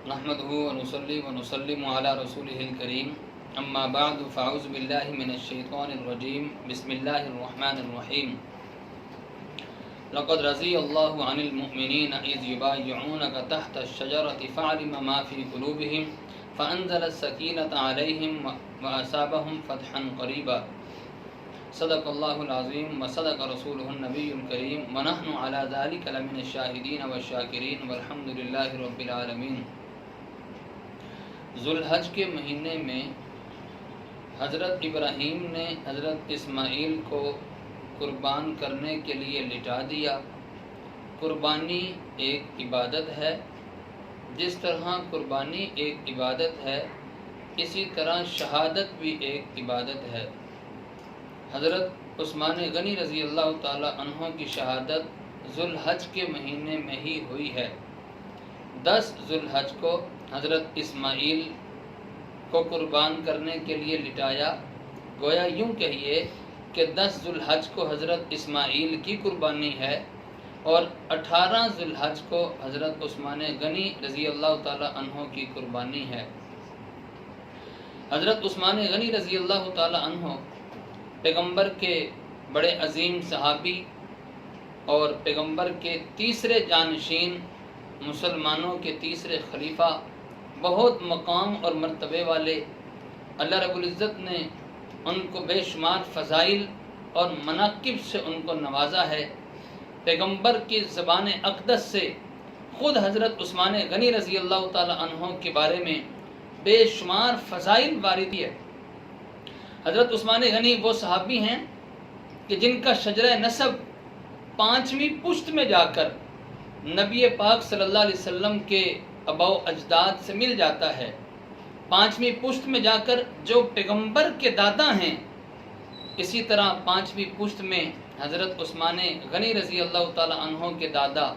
نحمده ونصلي ونسلم على رسوله الكريم اما بعد فاعوذ بالله من الشيطان الرجيم بسم الله الرحمن الرحيم لقد رضي الله عن المؤمنين إذ يبايعونك تحت الشجرة فعلم ما في قلوبهم فأنزل السكينة عليهم وأصابهم فتحا قريبا صدق الله العظيم وصدق رسوله النبي الكريم ونحن على ذلك لمن الشاهدين والشاكرين والحمد لله رب العالمين۔ ذوالحج کے مہینے میں حضرت ابراہیم نے حضرت اسماعیل کو قربان کرنے کے لیے لٹا دیا۔ قربانی ایک عبادت ہے، جس طرح قربانی ایک عبادت ہے اسی طرح شہادت بھی ایک عبادت ہے۔ حضرت عثمان غنی رضی اللہ تعالی عنہ کی شہادت ذوالحج کے مہینے میں ہی ہوئی ہے۔ 10 ذوالحج کو حضرت اسماعیل کو قربان کرنے کے لیے لٹایا۔ گویا یوں کہیے کہ 10 ذوالحج کو حضرت اسماعیل کی قربانی ہے اور 18 ذوالحج کو حضرت عثمان غنی رضی اللہ تعالی عنہ کی قربانی ہے۔ حضرت عثمان غنی رضی اللہ تعالی عنہ پیغمبر کے بڑے عظیم صحابی اور پیغمبر کے تیسرے جانشین، مسلمانوں کے تیسرے خلیفہ، بہت مقام اور مرتبے والے۔ اللہ رب العزت نے ان کو بے شمار فضائل اور مناقب سے ان کو نوازا ہے۔ پیغمبر کی زبان اقدس سے خود حضرت عثمان غنی رضی اللہ تعالی عنہ کے بارے میں بے شمار فضائل وارد ہے۔ حضرت عثمان غنی وہ صحابی ہیں کہ جن کا شجرہ نسب 5ویں پشت میں جا کر نبی پاک صلی اللہ علیہ وسلم کے آباء و اجداد سے مل جاتا ہے۔ 5ویں پشت میں جا کر جو پیغمبر کے دادا ہیں، اسی طرح 5ویں پشت میں حضرت عثمان غنی رضی اللہ تعالی عنہ کے دادا،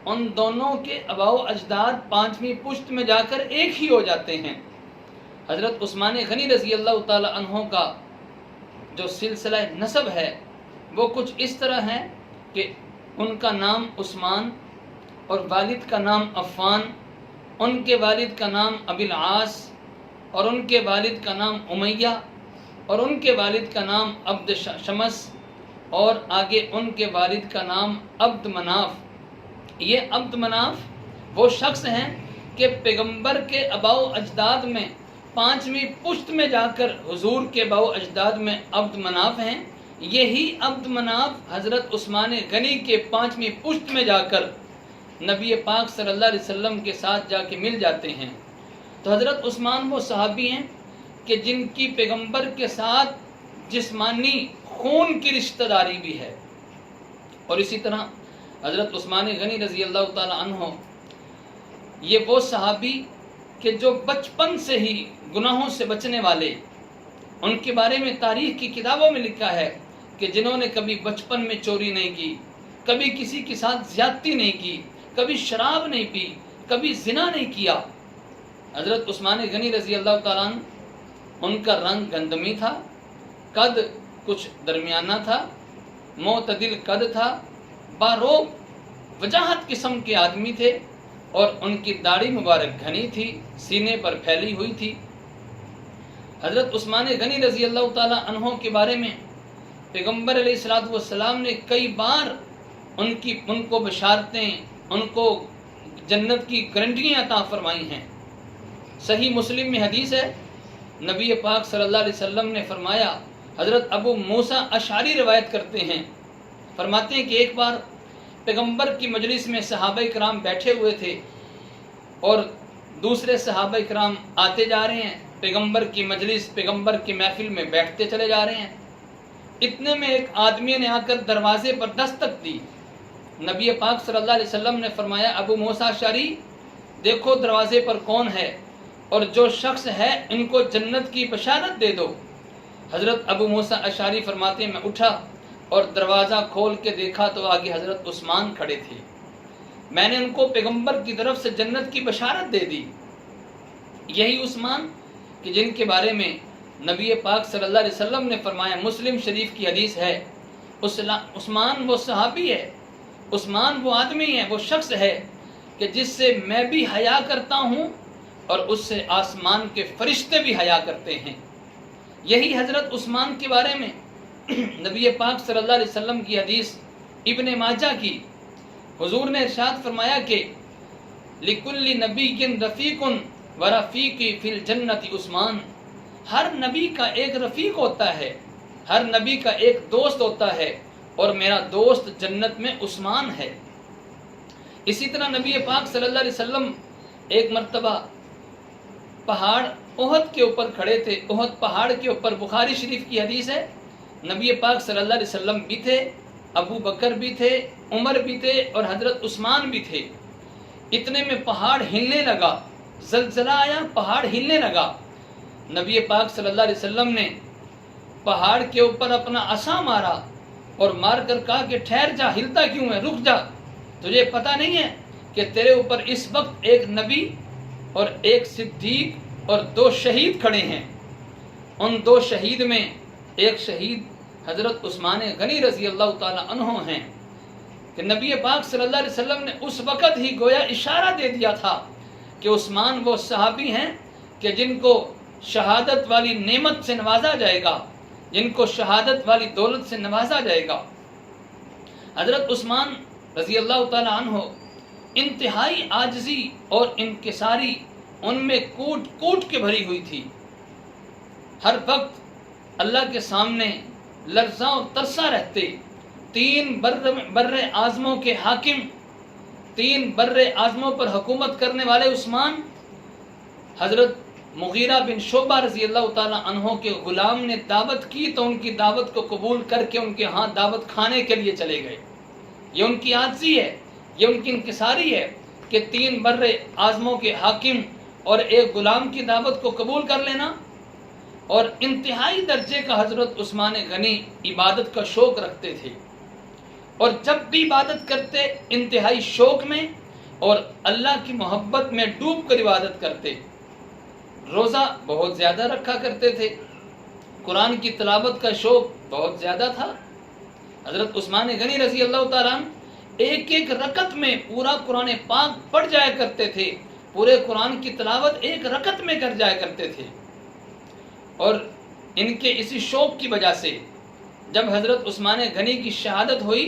ان دونوں کے آباء و اجداد 5ویں پشت میں جا کر ایک ہی ہو جاتے ہیں۔ حضرت عثمان غنی رضی اللہ تعالی عنہ کا جو سلسلہ نسب ہے وہ کچھ اس طرح ہے کہ ان کا نام عثمان اور والد کا نام عفان، ان کے والد کا نام ابی العاص اور ان کے والد کا نام امیہ اور ان کے والد کا نام عبد شمس اور آگے ان کے والد کا نام عبد مناف۔ یہ عبد مناف وہ شخص ہیں کہ پیغمبر کے آباء و اجداد میں 5ویں پشت میں جا کر حضور کے آباء و اجداد میں عبد مناف ہیں۔ یہی عبد مناف حضرت عثمان غنی کے 5ویں پشت میں جا کر نبی پاک صلی اللہ علیہ وسلم کے ساتھ جا کے مل جاتے ہیں۔ تو حضرت عثمان وہ صحابی ہیں کہ جن کی پیغمبر کے ساتھ جسمانی خون کی رشتہ داری بھی ہے۔ اور اسی طرح حضرت عثمان غنی رضی اللہ تعالی عنہ یہ وہ صحابی کہ جو بچپن سے ہی گناہوں سے بچنے والے، ان کے بارے میں تاریخ کی کتابوں میں لکھا ہے کہ جنہوں نے کبھی بچپن میں چوری نہیں کی، کبھی کسی کے ساتھ زیادتی نہیں کی، کبھی شراب نہیں پی، کبھی زنا نہیں کیا۔ حضرت عثمان غنی رضی اللہ تعالیٰ عنہ ان کا رنگ گندمی تھا، قد کچھ درمیانہ تھا، معتدل قد تھا، باروب وجاہت قسم کے آدمی تھے اور ان کی داڑھی مبارک گھنی تھی، سینے پر پھیلی ہوئی تھی۔ حضرت عثمان غنی رضی اللہ تعالیٰ عنہ کے بارے میں پیغمبر علیہ الصلوۃ والسلام نے کئی بار ان کو بشارتیں، ان کو جنت کی گارنٹیاں عطا فرمائی ہیں۔ صحیح مسلم میں حدیث ہے، نبی پاک صلی اللہ علیہ وسلم نے فرمایا، حضرت ابو موسیٰ اشعری روایت کرتے ہیں، فرماتے ہیں کہ ایک بار پیغمبر کی مجلس میں صحابہ کرام بیٹھے ہوئے تھے اور دوسرے صحابہ کرام آتے جا رہے ہیں، پیغمبر کی مجلس، پیغمبر کی محفل میں بیٹھتے چلے جا رہے ہیں۔ اتنے میں ایک آدمی نے آ کر دروازے پر دستک دی۔ نبی پاک صلی اللہ علیہ وسلم نے فرمایا، ابو موسیٰ اشعری دیکھو دروازے پر کون ہے اور جو شخص ہے ان کو جنت کی بشارت دے دو۔ حضرت ابو موسیٰ اشعری فرماتے ہیں، میں اٹھا اور دروازہ کھول کے دیکھا تو آگے حضرت عثمان کھڑے تھے۔ میں نے ان کو پیغمبر کی طرف سے جنت کی بشارت دے دی۔ یہی عثمان کہ جن کے بارے میں نبی پاک صلی اللہ علیہ وسلم نے فرمایا، مسلم شریف کی حدیث ہے، عثمان وہ صحابی ہے، عثمان وہ آدمی ہے، وہ شخص ہے کہ جس سے میں بھی حیا کرتا ہوں اور اس سے آسمان کے فرشتے بھی حیا کرتے ہیں۔ یہی حضرت عثمان کے بارے میں نبی پاک صلی اللہ علیہ وسلم کی حدیث ابن ماجہ کی، حضور نے ارشاد فرمایا کہ لِكُلِّ نَبِيٍّ رَفِيقٌ وَرَفِيقِي فِي الْجَنَّةِ عثمان، ہر نبی کا ایک رفیق ہوتا ہے، ہر نبی کا ایک دوست ہوتا ہے، اور میرا دوست جنت میں عثمان ہے۔ اسی طرح نبی پاک صلی اللہ علیہ وسلم ایک مرتبہ پہاڑ احد کے اوپر کھڑے تھے، احد پہاڑ کے اوپر، بخاری شریف کی حدیث ہے، نبی پاک صلی اللہ علیہ وسلم بھی تھے، ابو بکر بھی تھے، عمر بھی تھے، اور حضرت عثمان بھی تھے۔ اتنے میں پہاڑ ہلنے لگا، زلزلہ آیا، پہاڑ ہلنے لگا۔ نبی پاک صلی اللہ علیہ وسلم نے پہاڑ کے اوپر اپنا عصا مارا اور مار کر کہا کہ ٹھہر جا، ہلتا کیوں ہے، رک جا، تجھے پتہ نہیں ہے کہ تیرے اوپر اس وقت ایک نبی اور ایک صدیق اور 2 شہید کھڑے ہیں۔ ان 2 شہید میں ایک شہید حضرت عثمان غنی رضی اللہ تعالی عنہ ہیں کہ نبی پاک صلی اللہ علیہ وسلم نے اس وقت ہی گویا اشارہ دے دیا تھا کہ عثمان وہ صحابی ہیں کہ جن کو شہادت والی نعمت سے نوازا جائے گا، جن کو شہادت والی دولت سے نوازا جائے گا۔ حضرت عثمان رضی اللہ تعالی عنہ انتہائی عاجزی اور انکساری ان میں کوٹ کوٹ کے بھری ہوئی تھی، ہر وقت اللہ کے سامنے لرزاں و ترساں رہتے۔ 3 بر اعظموں کے حاکم، 3 بر اعظموں پر حکومت کرنے والے عثمان، حضرت مغیرہ بن شعبہ رضی اللہ تعالی عنہ کے غلام نے دعوت کی تو ان کی دعوت کو قبول کر کے ان کے ہاں دعوت کھانے کے لیے چلے گئے۔ یہ ان کی عاجزی ہے، یہ ان کی انکساری ہے کہ 3 بر اعظموں کے حاکم اور ایک غلام کی دعوت کو قبول کر لینا۔ اور انتہائی درجے کا حضرت عثمان غنی عبادت کا شوق رکھتے تھے، اور جب بھی عبادت کرتے انتہائی شوق میں اور اللہ کی محبت میں ڈوب کر عبادت کرتے۔ روزہ بہت زیادہ رکھا کرتے تھے، قرآن کی تلاوت کا شوق بہت زیادہ تھا۔ حضرت عثمان غنی رضی اللہ تعالیٰ عنہ ایک ایک رکعت میں پورا قرآن پاک پڑھ جایا کرتے تھے، پورے قرآن کی تلاوت ایک رکعت میں کر جایا کرتے تھے۔ اور ان کے اسی شوق کی وجہ سے جب حضرت عثمان غنی کی شہادت ہوئی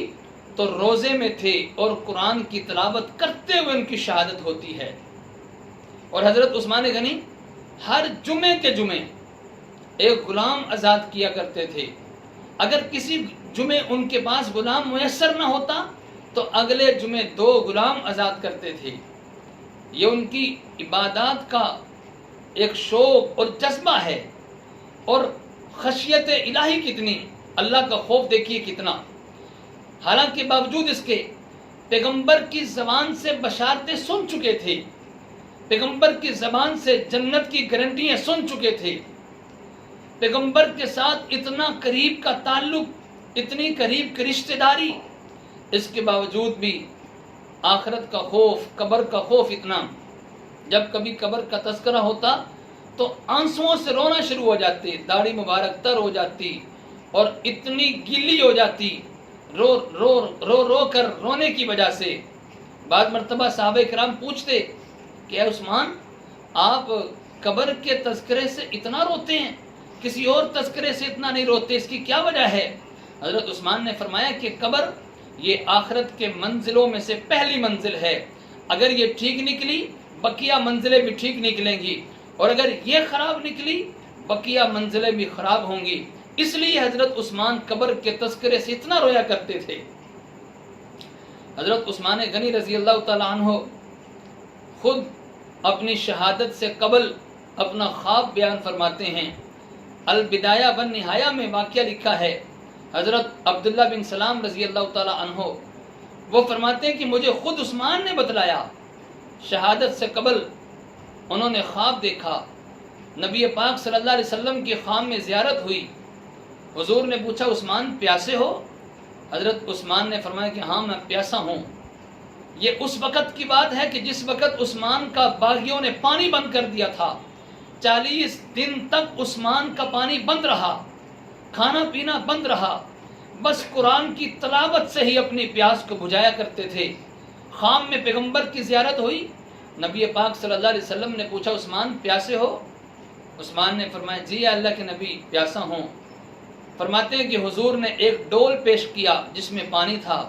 تو روزے میں تھے اور قرآن کی تلاوت کرتے ہوئے ان کی شہادت ہوتی ہے۔ اور حضرت عثمان غنی ہر جمعے کے جمعے ایک غلام آزاد کیا کرتے تھے۔ اگر کسی جمعے ان کے پاس غلام میسر نہ ہوتا تو اگلے جمعے 2 غلام آزاد کرتے تھے۔ یہ ان کی عبادات کا ایک شوق اور جذبہ ہے، اور خشیت الہی کتنی، اللہ کا خوف دیکھیے کتنا۔ حالانکہ باوجود اس کے پیغمبر کی زبان سے بشارتیں سن چکے تھے، پیغمبر کی زبان سے جنت کی گارنٹیاں سن چکے تھے، پیغمبر کے ساتھ اتنا قریب کا تعلق، اتنی قریب کی رشتہ داری، اس کے باوجود بھی آخرت کا خوف، قبر کا خوف اتنا، جب کبھی قبر کا تذکرہ ہوتا تو آنسوؤں سے رونا شروع ہو جاتے، داڑھی مبارک تر ہو جاتی اور اتنی گیلی ہو جاتی، رو رو رو رو کر رونے کی وجہ سے۔ بعض مرتبہ صحابہ کرام پوچھتے کہ اے عثمان، آپ قبر کے تذکرے سے اتنا روتے ہیں، کسی اور تذکرے سے اتنا نہیں روتے، اس کی کیا وجہ ہے؟ حضرت عثمان نے فرمایا کہ قبر یہ آخرت کے منزلوں میں سے پہلی منزل ہے، اگر یہ ٹھیک نکلی بقیہ منزلیں بھی ٹھیک نکلیں گی، اور اگر یہ خراب نکلی بقیہ منزلیں بھی خراب ہوں گی۔ اس لیے حضرت عثمان قبر کے تذکرے سے اتنا رویا کرتے تھے۔ حضرت عثمان غنی رضی اللہ تعالی عنہ خود اپنی شہادت سے قبل اپنا خواب بیان فرماتے ہیں۔ البدایہ والنہایہ میں واقعہ لکھا ہے، حضرت عبداللہ بن سلام رضی اللہ تعالی عنہ وہ فرماتے ہیں کہ مجھے خود عثمان نے بتلایا، شہادت سے قبل انہوں نے خواب دیکھا، نبی پاک صلی اللہ علیہ وسلم کی خام میں زیارت ہوئی، حضور نے پوچھا عثمان پیاسے ہو؟ حضرت عثمان نے فرمایا کہ ہاں میں پیاسا ہوں۔ یہ اس وقت کی بات ہے کہ جس وقت عثمان کا باغیوں نے پانی بند کر دیا تھا، 40 دن تک عثمان کا پانی بند رہا، کھانا پینا بند رہا، بس قرآن کی تلاوت سے ہی اپنی پیاس کو بجھایا کرتے تھے۔ خام میں پیغمبر کی زیارت ہوئی، نبی پاک صلی اللہ علیہ وسلم نے پوچھا عثمان پیاسے ہو؟ عثمان نے فرمایا جی اللہ کے نبی پیاسا ہوں۔ فرماتے ہیں کہ حضور نے ایک ڈول پیش کیا جس میں پانی تھا،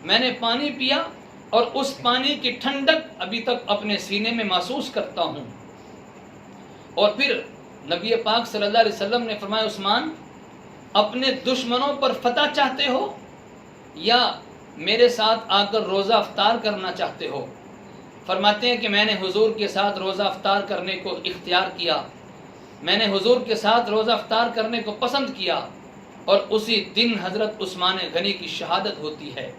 میں نے پانی پیا اور اس پانی کی ٹھنڈک ابھی تک اپنے سینے میں محسوس کرتا ہوں۔ اور پھر نبی پاک صلی اللہ علیہ وسلم نے فرمایا عثمان اپنے دشمنوں پر فتح چاہتے ہو یا میرے ساتھ آ کر روزہ افطار کرنا چاہتے ہو؟ فرماتے ہیں کہ میں نے حضور کے ساتھ روزہ افطار کرنے کو اختیار کیا، میں نے حضور کے ساتھ روزہ افطار کرنے کو پسند کیا، اور اسی دن حضرت عثمان غنی کی شہادت ہوتی ہے۔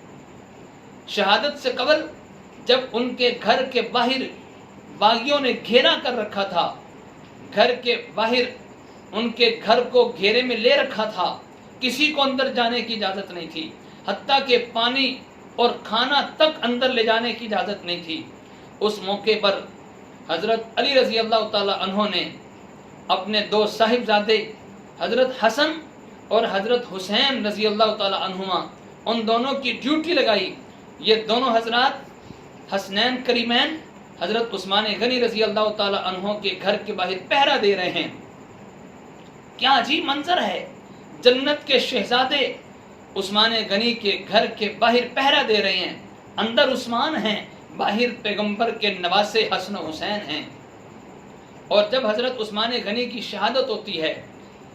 شہادت سے قبل جب ان کے گھر کے باہر باغیوں نے گھیرا کر رکھا تھا، گھر کے باہر ان کے گھر کو گھیرے میں لے رکھا تھا، کسی کو اندر جانے کی اجازت نہیں تھی، حتیٰ کہ پانی اور کھانا تک اندر لے جانے کی اجازت نہیں تھی۔ اس موقع پر حضرت علی رضی اللہ تعالی عنہ نے اپنے دو صاحبزادے حضرت حسن اور حضرت حسین رضی اللہ تعالی عنہما ان دونوں کی ڈیوٹی لگائی۔ یہ دونوں حضرات حسنین کریمین حضرت عثمان غنی رضی اللہ تعالی عنہ کے گھر کے باہر پہرا دے رہے ہیں۔ کیا عجیب منظر ہے، جنت کے شہزادے عثمان غنی کے گھر کے باہر پہرا دے رہے ہیں، اندر عثمان ہیں، باہر پیغمبر کے نواسے حسن و حسین ہیں۔ اور جب حضرت عثمان غنی کی شہادت ہوتی ہے،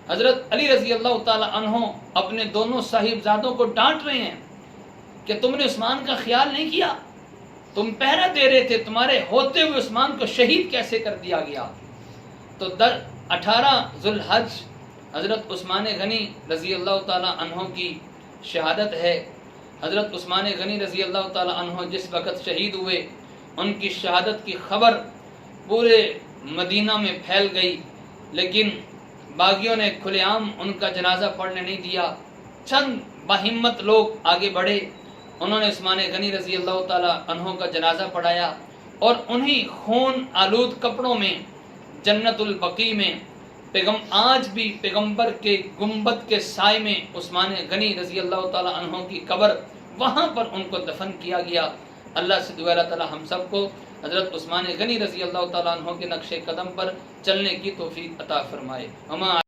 حضرت علی رضی اللہ تعالی عنہ اپنے دونوں صاحبزادوں کو ڈانٹ رہے ہیں کہ تم نے عثمان کا خیال نہیں کیا، تم پہرا دے رہے تھے، تمہارے ہوتے ہوئے عثمان کو شہید کیسے کر دیا گیا؟ تو 18 ذو الحج حضرت عثمان غنی رضی اللہ تعالی عنہ کی شہادت ہے۔ حضرت عثمان غنی رضی اللہ تعالی عنہ جس وقت شہید ہوئے، ان کی شہادت کی خبر پورے مدینہ میں پھیل گئی، لیکن باغیوں نے کھلے عام ان کا جنازہ پڑھنے نہیں دیا۔ چند باہمت لوگ آگے بڑھے، انہوں نے عثمان غنی رضی اللہ تعالی عنہ کا جنازہ پڑھایا، اور انہی خون آلود کپڑوں میں جنت البقیع میں آج بھی پیغمبر کے گنبد کے سائے میں عثمان غنی رضی اللہ تعالی عنہ کی قبر، وہاں پر ان کو دفن کیا گیا۔ اللہ سے دعا اللہ تعالی ہم سب کو حضرت عثمان غنی رضی اللہ تعالی عنہ کے نقش قدم پر چلنے کی توفیق عطا فرمائے۔